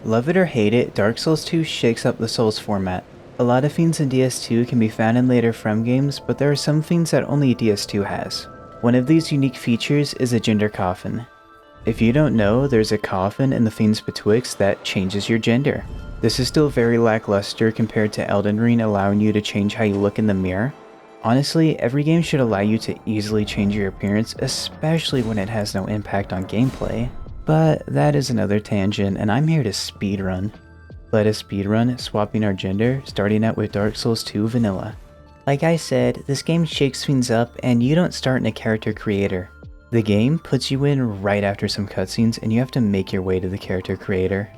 Love it or hate it, Dark Souls 2 shakes up the Souls format. A lot of fiends in DS2 can be found in later From games, but there are some fiends that only DS2 has. One of these unique features is a gender coffin. If you don't know, there's a coffin in the Fiends Betwixt that changes your gender. This is still very lackluster compared to Elden Ring allowing you to change how you look in the mirror. Honestly, every game should allow you to easily change your appearance, especially when it has no impact on gameplay. But that is another tangent, and I'm here to speedrun. Let us speedrun, swapping our gender, starting out with Dark Souls 2 Vanilla. Like I said, this game shakes things up and you don't start in a character creator. The game puts you in right after some cutscenes and you have to make your way to the character creator.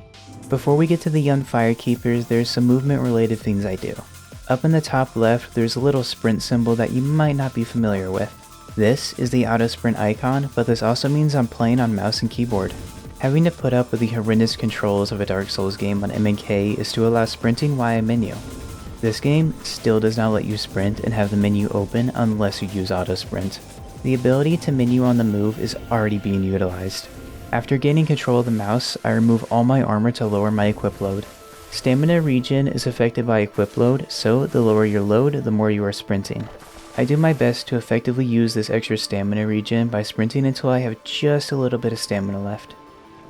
Before we get to the young firekeepers, there's some movement related things I do. Up in the top left, there's a little sprint symbol that you might not be familiar with. This is the auto sprint icon, but this also means I'm playing on mouse and keyboard. Having to put up with the horrendous controls of a Dark Souls game on M&K is to allow sprinting via menu. This game still does not let you sprint and have the menu open unless you use auto sprint. The ability to menu on the move is already being utilized. After gaining control of the mouse, I remove all my armor to lower my equip load. Stamina regen is affected by equip load, so the lower your load, the more you are sprinting. I do my best to effectively use this extra stamina regen by sprinting until I have just a little bit of stamina left.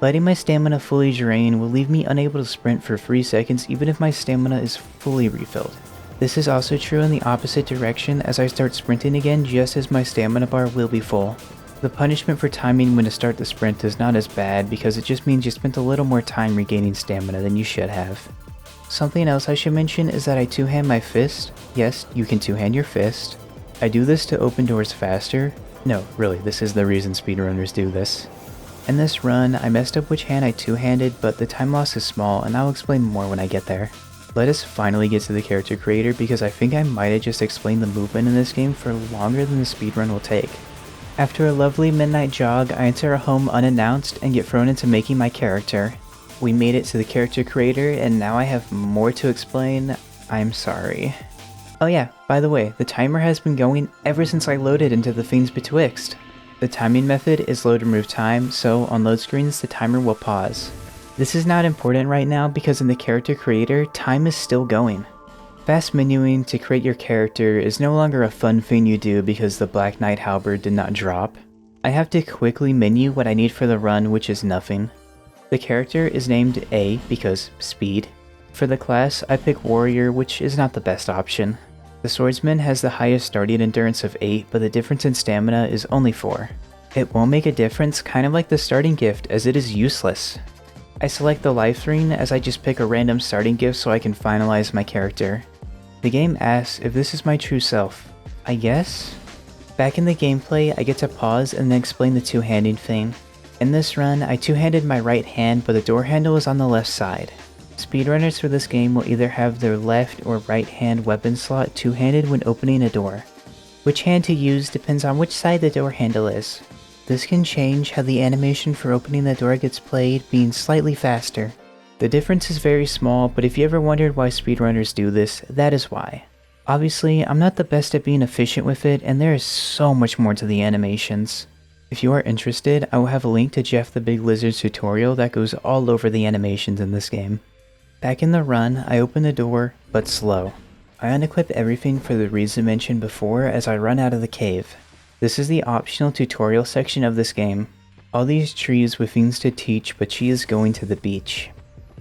Letting my stamina fully drain will leave me unable to sprint for 3 seconds even if my stamina is fully refilled. This is also true in the opposite direction as I start sprinting again just as my stamina bar will be full. The punishment for timing when to start the sprint is not as bad because it just means you spent a little more time regaining stamina than you should have. Something else I should mention is that I two-hand my fist. Yes, you can two-hand your fist. I do this to open doors faster. No, really, this is the reason speedrunners do this. In this run, I messed up which hand I two-handed, but the time loss is small and I'll explain more when I get there. Let us finally get to the character creator because I think I might have just explained the movement in this game for longer than the speedrun will take. After a lovely midnight jog, I enter a home unannounced and get thrown into making my character. We made it to the character creator and now I have more to explain. I'm sorry. Oh yeah, by the way, the timer has been going ever since I loaded into the Fiends Betwixt. The timing method is load remove time, so on load screens the timer will pause. This is not important right now because in the character creator, time is still going. Fast menuing to create your character is no longer a fun thing you do because the Black Knight halberd did not drop. I have to quickly menu what I need for the run, which is nothing. The character is named A because speed. For the class, I pick warrior, which is not the best option. The swordsman has the highest starting endurance of 8, but the difference in stamina is only 4. It won't make a difference, kind of like the starting gift, as it is useless. I select the life ring as I just pick a random starting gift so I can finalize my character. The game asks if this is my true self. I guess? Back in the gameplay, I get to pause and then explain the two-handing thing. In this run, I two-handed my right hand, but the door handle is on the left side. Speedrunners for this game will either have their left or right hand weapon slot two-handed when opening a door. Which hand to use depends on which side the door handle is. This can change how the animation for opening the door gets played, being slightly faster. The difference is very small, but if you ever wondered why speedrunners do this, that is why. Obviously, I'm not the best at being efficient with it, and there is so much more to the animations. If you are interested, I will have a link to Jeff the Big Lizard's tutorial that goes all over the animations in this game. Back in the run, I open the door, but slow. I unequip everything for the reason mentioned before as I run out of the cave. This is the optional tutorial section of this game. All these trees with things to teach, but she is going to the beach.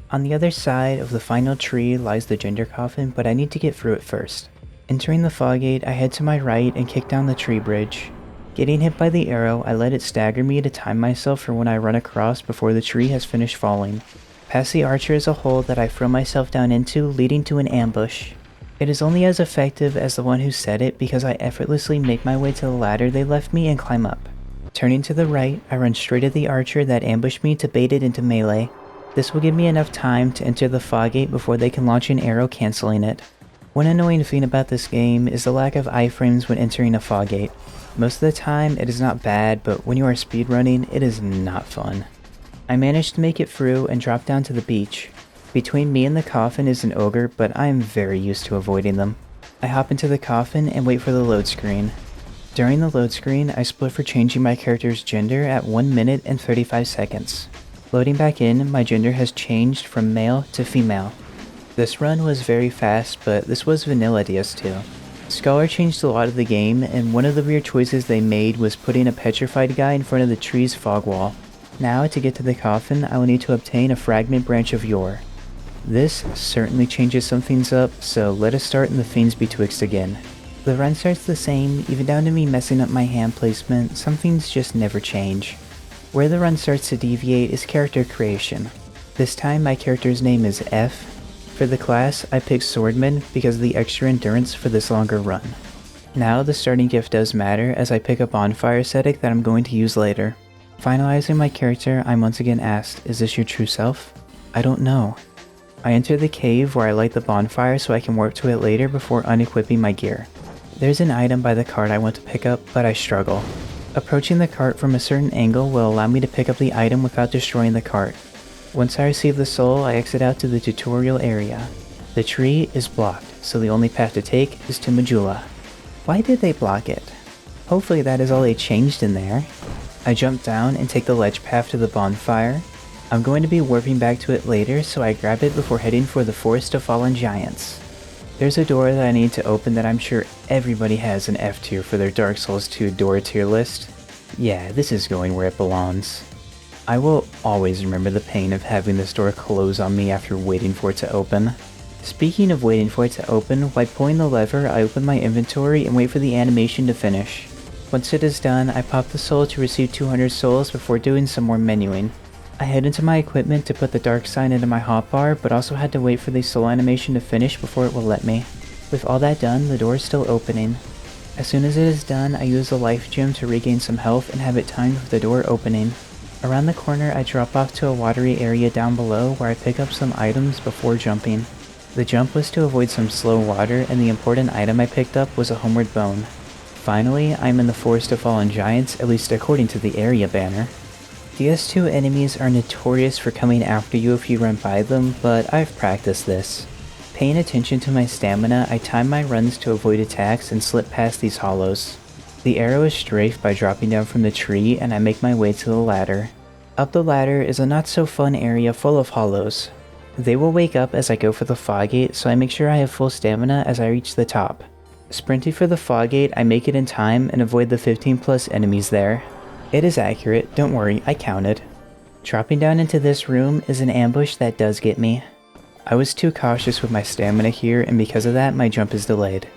On the other side of the final tree lies the gender coffin, but I need to get through it first. Entering the fog gate, I head to my right and kick down the tree bridge. Getting hit by the arrow, I let it stagger me to time myself for when I run across before the tree has finished falling. Past the archer is a hole that I throw myself down into, leading to an ambush. It is only as effective as the one who set it because I effortlessly make my way to the ladder they left me and climb up. Turning to the right, I run straight at the archer that ambushed me to bait it into melee. This will give me enough time to enter the fog gate before they can launch an arrow cancelling it. One annoying thing about this game is the lack of iframes when entering a fog gate. Most of the time it is not bad, but when you are speedrunning, it is not fun. I managed to make it through and drop down to the beach. Between me and the coffin is an ogre, but I am very used to avoiding them. I hop into the coffin and wait for the load screen. During the load screen, I split for changing my character's gender at 1 minute and 35 seconds. Loading back in, my gender has changed from male to female. This run was very fast, but this was vanilla DS2. Scholar changed a lot of the game, and one of the weird choices they made was putting a petrified guy in front of the tree's fog wall. Now, to get to the coffin, I will need to obtain a fragment branch of yore. This certainly changes some things up, so let us start in the Fiends Betwixt again. The run starts the same, even down to me messing up my hand placement. Some things just never change. Where the run starts to deviate is character creation. This time my character's name is F. For the class, I picked Swordman because of the extra endurance for this longer run. Now the starting gift does matter as I pick a bonfire aesthetic that I'm going to use later. Finalizing my character, I'm once again asked, is this your true self? I don't know. I enter the cave where I light the bonfire so I can warp to it later before unequipping my gear. There's an item by the cart I want to pick up, but I struggle. Approaching the cart from a certain angle will allow me to pick up the item without destroying the cart. Once I receive the soul, I exit out to the tutorial area. The tree is blocked, so the only path to take is to Majula. Why did they block it? Hopefully that is all they changed in there. I jump down and take the ledge path to the bonfire. I'm going to be warping back to it later, so I grab it before heading for the Forest of Fallen Giants. There's a door that I need to open that I'm sure everybody has an F tier for their Dark Souls 2 door tier list. Yeah, this is going where it belongs. I will always remember the pain of having this door close on me after waiting for it to open. Speaking of waiting for it to open, by pulling the lever, I open my inventory and wait for the animation to finish. Once it is done, I pop the soul to receive 200 souls before doing some more menuing. I head into my equipment to put the dark sign into my hotbar, but also had to wait for the soul animation to finish before it will let me. With all that done, the door is still opening. As soon as it is done, I use the life gem to regain some health and have it timed with the door opening. Around the corner, I drop off to a watery area down below where I pick up some items before jumping. The jump was to avoid some slow water, and the important item I picked up was a homeward bone. Finally, I'm in the Forest of Fallen Giants, at least according to the area banner. DS2 enemies are notorious for coming after you if you run by them, but I've practiced this. Paying attention to my stamina, I time my runs to avoid attacks and slip past these hollows. The arrow is strafed by dropping down from the tree, and I make my way to the ladder. Up the ladder is a not so fun area full of hollows. They will wake up as I go for the fog gate, so I make sure I have full stamina as I reach the top. Sprinting for the fog gate, I make it in time and avoid the 15 plus enemies there. It is accurate, don't worry, I counted. Dropping down into this room is an ambush that does get me. I was too cautious with my stamina here, and because of that my jump is delayed.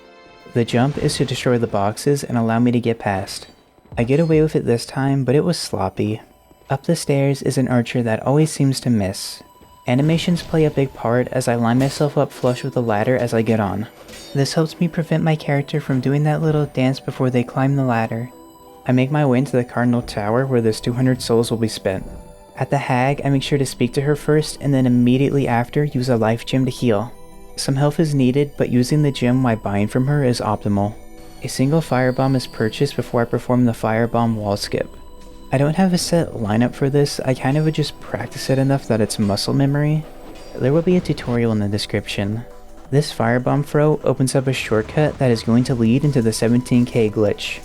The jump is to destroy the boxes and allow me to get past. I get away with it this time, but it was sloppy. Up the stairs is an archer that always seems to miss. Animations play a big part as I line myself up flush with the ladder as I get on. This helps me prevent my character from doing that little dance before they climb the ladder. I make my way into the Cardinal Tower where those 200 souls will be spent. At the hag, I make sure to speak to her first and then immediately after use a life gem to heal. Some health is needed, but using the gem while buying from her is optimal. A single firebomb is purchased before I perform the firebomb wall skip. I don't have a set lineup for this, I kind of would just practice it enough that it's muscle memory. There will be a tutorial in the description. This firebomb throw opens up a shortcut that is going to lead into the 17k glitch.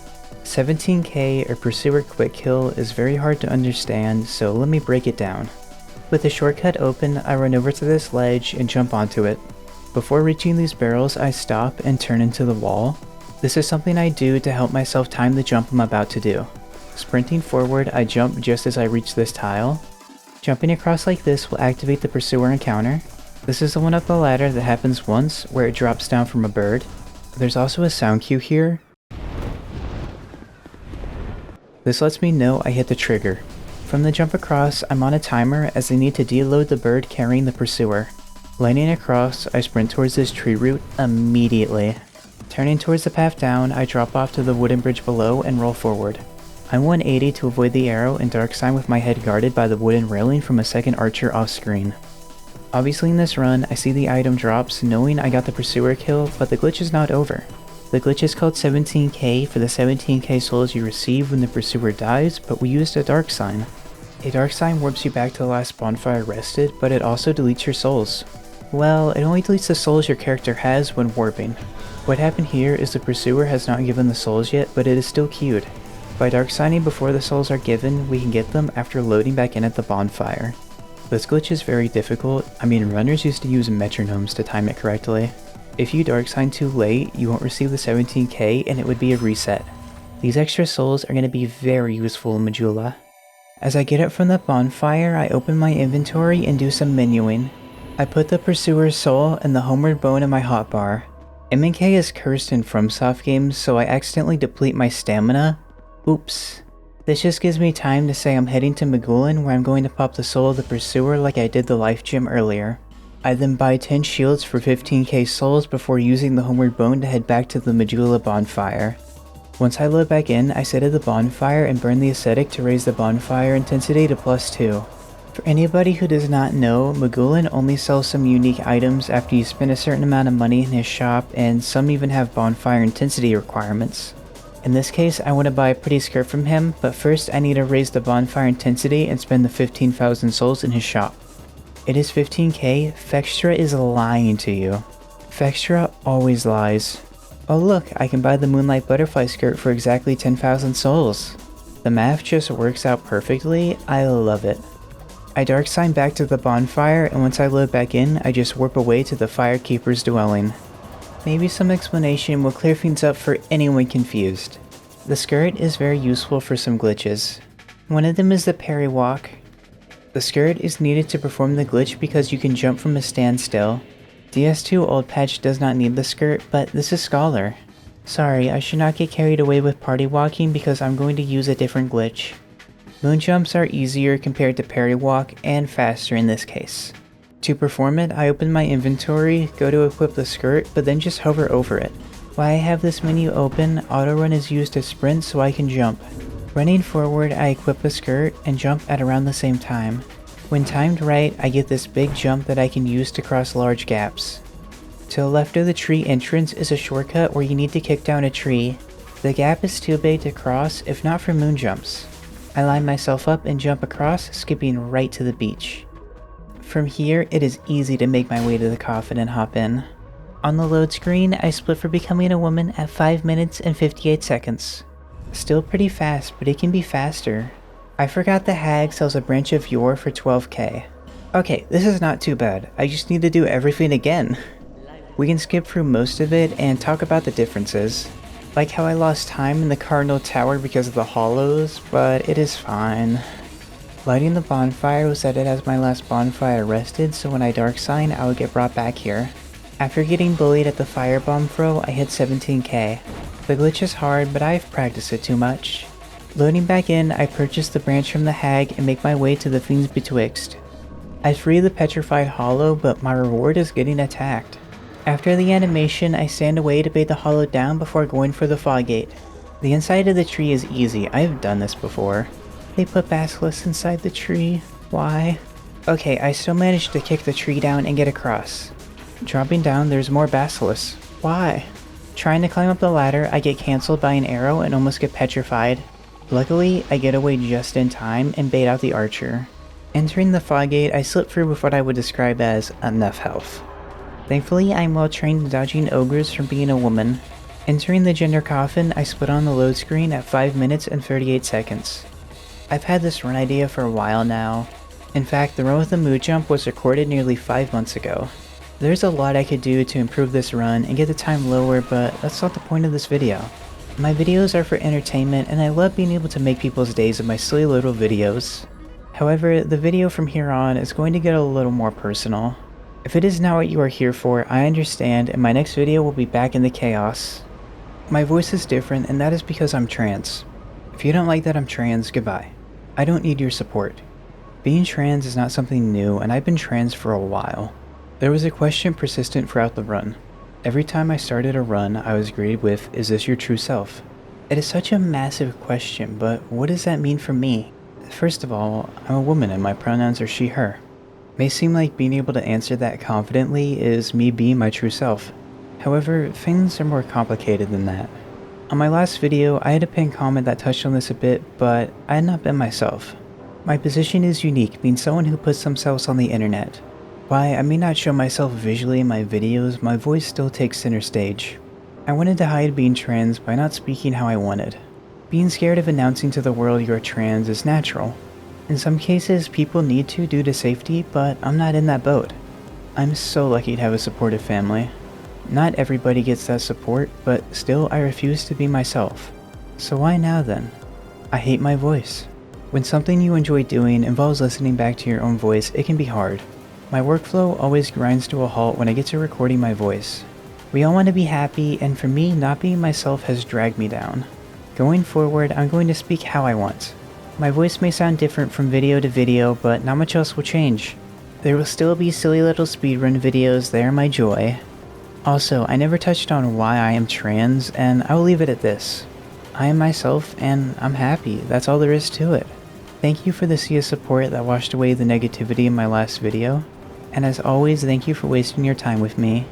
17k or Pursuer Quick Kill is very hard to understand, so let me break it down. With the shortcut open, I run over to this ledge and jump onto it. Before reaching these barrels, I stop and turn into the wall. This is something I do to help myself time the jump I'm about to do. Sprinting forward, I jump just as I reach this tile. Jumping across like this will activate the Pursuer encounter. This is the one up the ladder that happens once, where it drops down from a bird. There's also a sound cue here. This lets me know I hit the trigger. From the jump across, I'm on a timer as I need to deload the bird carrying the Pursuer. Landing across, I sprint towards this tree root immediately. Turning towards the path down, I drop off to the wooden bridge below and roll forward. I'm 180 to avoid the arrow and dark sign with my head guarded by the wooden railing from a second archer off screen. Obviously in this run, I see the item drops knowing I got the Pursuer kill, but the glitch is not over. The glitch is called 17k for the 17k souls you receive when the Pursuer dies, but we used a dark sign. A dark sign warps you back to the last bonfire rested, but it also deletes your souls. Well, it only deletes the souls your character has when warping. What happened here is the Pursuer has not given the souls yet, but it is still queued. By dark signing before the souls are given, we can get them after loading back in at the bonfire. This glitch is very difficult. I mean, runners used to use metronomes to time it correctly. If you dark sign too late, you won't receive the 17k and it would be a reset. These extra souls are going to be very useful in Majula. As I get up from the bonfire, I open my inventory and do some menuing. I put the Pursuer's Soul and the Homeward Bone in my hotbar. M&K is cursed in FromSoft games, so I accidentally deplete my stamina. Oops. This just gives me time to say I'm heading to Magulin, where I'm going to pop the soul of the Pursuer like I did the life gem earlier. I then buy 10 shields for 15k souls before using the Homeward Bone to head back to the Majula bonfire. Once I load back in, I sit at the bonfire and burn the ascetic to raise the bonfire intensity to +2. For anybody who does not know, Magulin only sells some unique items after you spend a certain amount of money in his shop, and some even have bonfire intensity requirements. In this case, I want to buy a pretty skirt from him, but first I need to raise the bonfire intensity and spend the 15,000 souls in his shop. It is 15k, Fextra is lying to you. Fextra always lies. Oh look, I can buy the Moonlight Butterfly skirt for exactly 10,000 souls. The math just works out perfectly, I love it. I dark sign back to the bonfire, and once I load back in, I just warp away to the Firekeeper's dwelling. Maybe some explanation will clear things up for anyone confused. The skirt is very useful for some glitches. One of them is the Parry Walk. The skirt is needed to perform the glitch because you can jump from a standstill. DS2 Old Patch does not need the skirt, but this is Scholar. Sorry, I should not get carried away with party walking because I'm going to use a different glitch. Moon jumps are easier compared to Parry Walk, and faster in this case. To perform it, I open my inventory, go to equip the skirt, but then just hover over it. While I have this menu open, auto run is used to sprint so I can jump. Running forward, I equip the skirt and jump at around the same time. When timed right, I get this big jump that I can use to cross large gaps. To the left of the tree entrance is a shortcut where you need to kick down a tree. The gap is too big to cross if not for moon jumps. I line myself up and jump across, skipping right to the beach. From here, it is easy to make my way to the coffin and hop in. On the load screen, I split for becoming a woman at 5 minutes and 58 seconds. Still pretty fast, but it can be faster. I forgot the hag sells a branch of yore for 12k. Okay, this is not too bad, I just need to do everything again. We can skip through most of it and talk about the differences. Like how I lost time in the Cardinal Tower because of the hollows, but it is fine. Lighting the bonfire was set it as my last bonfire rested, so when I dark sign, I would get brought back here. After getting bullied at the firebomb throw, I hit 17k. The glitch is hard, but I've practiced it too much. Loading back in, I purchase the branch from the hag and make my way to the Fiends Betwixt. I free the petrified hollow, but my reward is getting attacked. After the animation, I stand away to bait the hollow down before going for the fog gate. The inside of the tree is easy, I have done this before. They put basilisks inside the tree, why? Okay, I still managed to kick the tree down and get across. Dropping down, there's more basilisks, why? Trying to climb up the ladder, I get cancelled by an arrow and almost get petrified. Luckily, I get away just in time and bait out the archer. Entering the fog gate, I slip through with what I would describe as enough health. Thankfully, I'm well trained in dodging ogres from being a woman. Entering the gender coffin, I split on the load screen at 5 minutes and 38 seconds. I've had this run idea for a while now. In fact, the run with the mood jump was recorded nearly 5 months ago. There's a lot I could do to improve this run and get the time lower, but that's not the point of this video. My videos are for entertainment and I love being able to make people's days with my silly little videos. However, the video from here on is going to get a little more personal. If it is not what you are here for, I understand, and my next video will be back in the chaos. My voice is different, and that is because I'm trans. If you don't like that I'm trans, goodbye. I don't need your support. Being trans is not something new, and I've been trans for a while. There was a question persistent throughout the run. Every time I started a run, I was greeted with, "Is this your true self?" It is such a massive question, but what does that mean for me? First of all, I'm a woman and my pronouns are she, her. May seem like being able to answer that confidently is me being my true self. However, things are more complicated than that. On my last video, I had a pinned comment that touched on this a bit, but I had not been myself. My position is unique, being someone who puts themselves on the internet. While I may not show myself visually in my videos, my voice still takes center stage. I wanted to hide being trans by not speaking how I wanted. Being scared of announcing to the world you're trans is natural. In some cases, people need to due to safety, but I'm not in that boat. I'm so lucky to have a supportive family. Not everybody gets that support, but still I refuse to be myself. So why now then? I hate my voice. When something you enjoy doing involves listening back to your own voice, it can be hard. My workflow always grinds to a halt when I get to recording my voice. We all want to be happy, and for me, not being myself has dragged me down. Going forward, I'm going to speak how I want. My voice may sound different from video to video, but not much else will change. There will still be silly little speedrun videos, they are my joy. Also, I never touched on why I am trans, and I will leave it at this. I am myself, and I'm happy, that's all there is to it. Thank you for the sea of support that washed away the negativity in my last video, and as always, thank you for wasting your time with me.